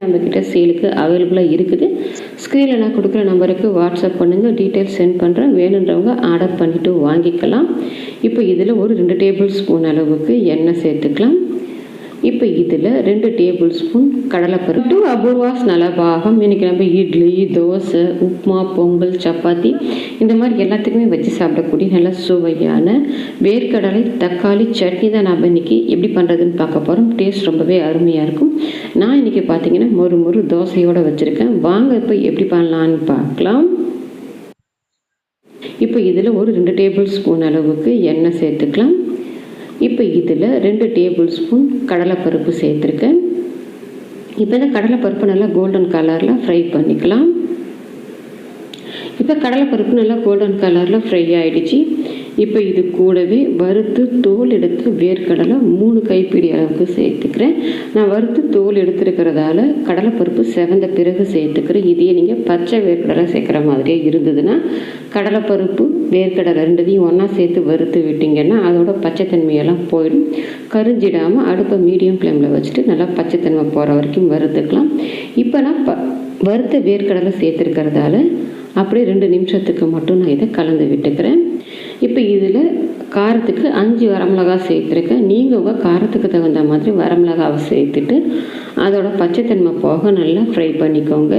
நம்மக்கிட்ட சேலுக்கு அவைலபிளாக இருக்குது. ஸ்க்ரீனில் நான் கொடுக்குற நம்பருக்கு வாட்ஸ்அப் பண்ணுங்கள், டீட்டெயில்ஸ் சென்ட் பண்ணுறேன். வேணுன்றவங்க ஆர்டர் பண்ணிவிட்டு வாங்கிக்கலாம். இப்போ இதில் ஒரு 2 டேபிள் ஸ்பூன் அளவுக்கு எண்ணெய் சேர்த்துக்கலாம். இப்போ இதில் 2 டேபிள் ஸ்பூன் கடலைப்பருப்பு. அபூர்வாஸ் நலபாகம். இன்றைக்கி நம்ம இட்லி, தோசை, உப்புமா, பொங்கல், சப்பாத்தி இந்த மாதிரி எல்லாத்துக்குமே வச்சு சாப்பிடக்கூடிய நல்ல சுவையான வேர்க்கடலை தக்காளி சட்னி தான் நம்ம இன்றைக்கி எப்படி பண்ணுறதுன்னு பார்க்க போகிறோம். டேஸ்ட் ரொம்பவே அருமையாக இருக்கும். நான் இன்றைக்கி பார்த்தீங்கன்னா மொறு தோசையோடு வச்சுருக்கேன். வாங்க இப்போ எப்படி பண்ணலான்னு பார்க்கலாம். இப்போ இதில் ஒரு 2 டேபிள் ஸ்பூன் அளவுக்கு எண்ணெய் சேர்த்துக்கலாம். இப்போ இதில் 2 டேபிள் ஸ்பூன் கடலைப்பருப்பு சேர்த்துருக்கேன். இப்போ இந்த கடலைப்பருப்பு நல்லா கோல்டன் கலரில் ஃப்ரை பண்ணிக்கலாம். இப்போ கடலைப்பருப்பு நல்லா கோல்டன் கலரில் ஃப்ரை ஆகிடுச்சு. இப்போ இது கூடவே வறுத்து தோல் எடுத்து வேர்க்கடலை 3 கைப்பிடி அளவுக்கு சேர்த்துக்கிறேன். நான் வறுத்து தோல் எடுத்துருக்கிறதால கடலைப்பருப்பு செவந்த பிறகு சேர்த்துக்கிறேன். இதையே நீங்கள் பச்சை வேர்க்கடலை சேர்க்குற மாதிரியே இருந்ததுன்னா கடலைப்பருப்பு வேர்க்கடலை ரெண்டுத்தையும் ஒன்றா சேர்த்து வறுத்து விட்டிங்கன்னா அதோட பச்சைத்தன்மையெல்லாம் போயிடும். கரிஞ்சிடாமல் அடுப்பை மீடியம் ஃப்ளேமில் வச்சுட்டு நல்லா பச்சைத்தன்மை போகிற வரைக்கும் வறுத்துக்கலாம். இப்போ நான் வறுத்த வேர்க்கடலை சேர்த்துருக்கிறதால அப்படியே 2 நிமிஷத்துக்கு மட்டும் நான் இதை கலந்து விட்டுக்கிறேன். இப்போ இதில் காரத்துக்கு 5 வரமிளகாய் சேர்த்துருக்கேன். நீங்கள் உங்கள் காரத்துக்கு தகுந்த மாதிரி வரமிளகாவை சேர்த்துட்டு அதோட பச்சைத்தன்மை போக நல்லா ஃப்ரை பண்ணிக்கோங்க.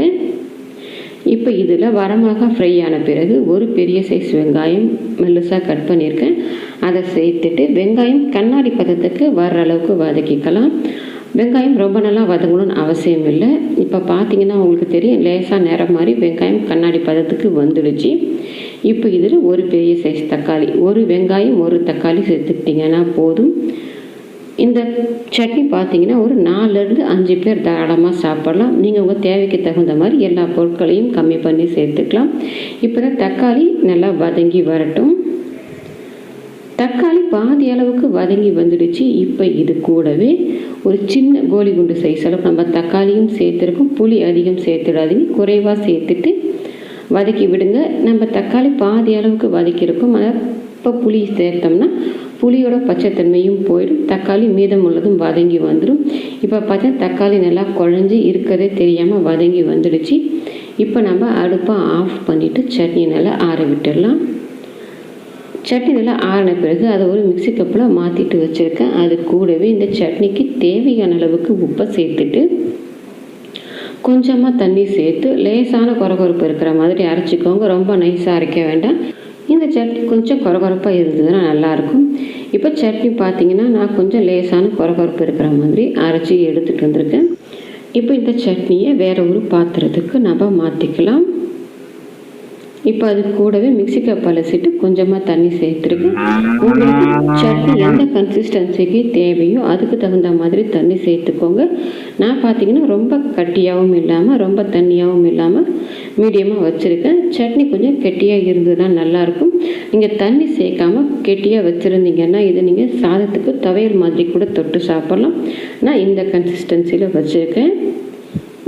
இப்போ இதில் வரமிளகாய் ஃப்ரை ஆன பிறகு ஒரு பெரிய சைஸ் வெங்காயம் மெல்லுசாக கட் பண்ணியிருக்கேன். அதை சேர்த்துட்டு வெங்காயம் கண்ணாடி பதத்துக்கு வர்ற அளவுக்கு வதக்கிக்கலாம். வெங்காயம் ரொம்ப நல்லா வதங்கணும்னு அவசியம் இல்லை. இப்போ பார்த்தீங்கன்னா உங்களுக்கு தெரியும், லேசாக நிறம் மாதிரி வெங்காயம் கண்ணாடி பதத்துக்கு வந்துடுச்சு. இப்போ இதில் ஒரு பெரிய சைஸ் தக்காளி, ஒரு வெங்காயம் ஒரு தக்காளி சேர்த்துக்கிட்டிங்கன்னா போதும். இந்த சட்னி பார்த்தீங்கன்னா ஒரு 4லேருந்து 5 பேர் தாராளமாக சாப்பிடலாம். நீங்கள் உங்கள் தேவைக்கு தகுந்த மாதிரி எல்லா பொருட்களையும் கம்மி பண்ணி சேர்த்துக்கலாம். இப்போ தான் தக்காளி நல்லா வதங்கி வரட்டும். தக்காளி பாதி அளவுக்கு வதங்கி வந்துடுச்சு. இப்போ இது கூடவே ஒரு சின்ன கோலி குண்டு சைஸ் அளவுக்கு நம்ம தக்காளியும் சேர்த்துருக்கோம். புளி அதிகம் சேர்த்துடாதீங்க, குறைவாக சேர்த்துட்டு வதக்கி விடுங்க. நம்ம தக்காளி பாதி அளவுக்கு வதக்கியிருக்கோம். அதை இப்போ புளி சேர்த்தோம்னா புளியோட பச்சைத்தன்மையும் போயிடும், தக்காளி மீதம் உள்ளதும் வதங்கி வந்துடும். இப்போ பார்த்தா தக்காளி நல்லா குழஞ்சி இருக்கிறதே தெரியாமல் வதங்கி வந்துடுச்சு. இப்போ நம்ம அடுப்பை ஆஃப் பண்ணிவிட்டு சட்னி நல்லா ஆற விட்டுடலாம். சட்னி நல்லா ஆறின பிறகு அதை ஒரு மிக்சி கப்பில் மாற்றிட்டு வச்சுருக்கேன். அது கூடவே இந்த சட்னிக்கு தேவையான அளவுக்கு உப்பை சேர்த்துட்டு கொஞ்சமாக தண்ணி சேர்த்து லேசான கொரகொரப்பு இருக்கிற மாதிரி அரைச்சிக்கோங்க. ரொம்ப நைஸாக அரைக்க வேண்டாம். இந்த சட்னி கொஞ்சம் கொரகொரப்பாக இருந்ததுன்னா நல்லாயிருக்கும். இப்போ சட்னி பார்த்திங்கன்னா நான் கொஞ்சம் லேசான கொரகொரப்பு இருக்கிற மாதிரி அரைச்சி எடுத்துகிட்டு வந்திருக்கேன். இப்போ இந்த சட்னியை வேறு ஒரு பாத்திரத்துக்கு நம்ம மாற்றிக்கலாம். இப்போ அது கூடவே மிக்சி கப் அலசிட்டு கொஞ்சமாக தண்ணி சேர்த்துருக்கேன். உங்களுக்கு சட்னி எந்த கன்சிஸ்டன்சிக்கு தேவையோ அதுக்கு தகுந்த மாதிரி தண்ணி சேர்த்துக்கோங்க. நான் பார்த்தீங்கன்னா ரொம்ப கட்டியாகவும் இல்லாமல் ரொம்ப தண்ணியாகவும் இல்லாமல் மீடியமாக வச்சுருக்கேன். சட்னி கொஞ்சம் கெட்டியாக இருந்ததுன்னா நல்லாயிருக்கும். நீங்கள் தண்ணி சேர்க்காமல் கெட்டியாக வச்சுருந்தீங்கன்னா இதை நீங்கள் சாதத்துக்கு துவையல் மாதிரி கூட தொட்டு சாப்பிட்லாம். நான் இந்த கன்சிஸ்டன்சியில் வச்சுருக்கேன்.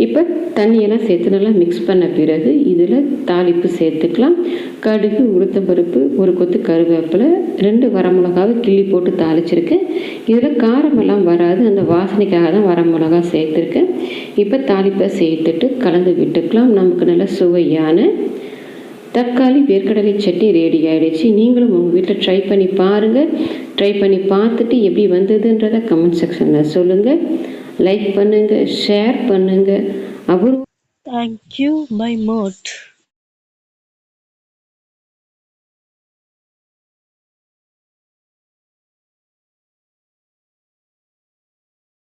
இப்போ தண்ணியெல்லாம் சேர்த்து நல்லா மிக்ஸ் பண்ண பிறகு இதில் தாளிப்பு சேர்த்துக்கலாம். கடுகு, உளுத்தம்பருப்பு, ஒரு கொத்து கருவேப்பிலை, 2 வரமிளகாவை கிள்ளி போட்டு தாளிச்சிருக்கேன். இதில் காரமெல்லாம் வராது, அந்த வாசனைக்காக தான் வரமிளகா சேர்த்துருக்கேன். இப்போ தாளிப்பை சேர்த்துட்டு கலந்து விட்டுக்கலாம். நமக்கு நல்ல சுவையான தக்காளி வேர்க்கடலை சட்னி ரெடி ஆகிடுச்சு. நீங்களும் உங்கள் வீட்டில் ட்ரை பண்ணி பாருங்கள். ட்ரை பண்ணி பார்த்துட்டு எப்படி வந்ததுன்றதை கமெண்ட் செக்ஷனில் சொல்லுங்கள். லைக் பண்ணுங்கள், ஷேர் பண்ணுங்கள். அப்புறம் Thank you, my mate.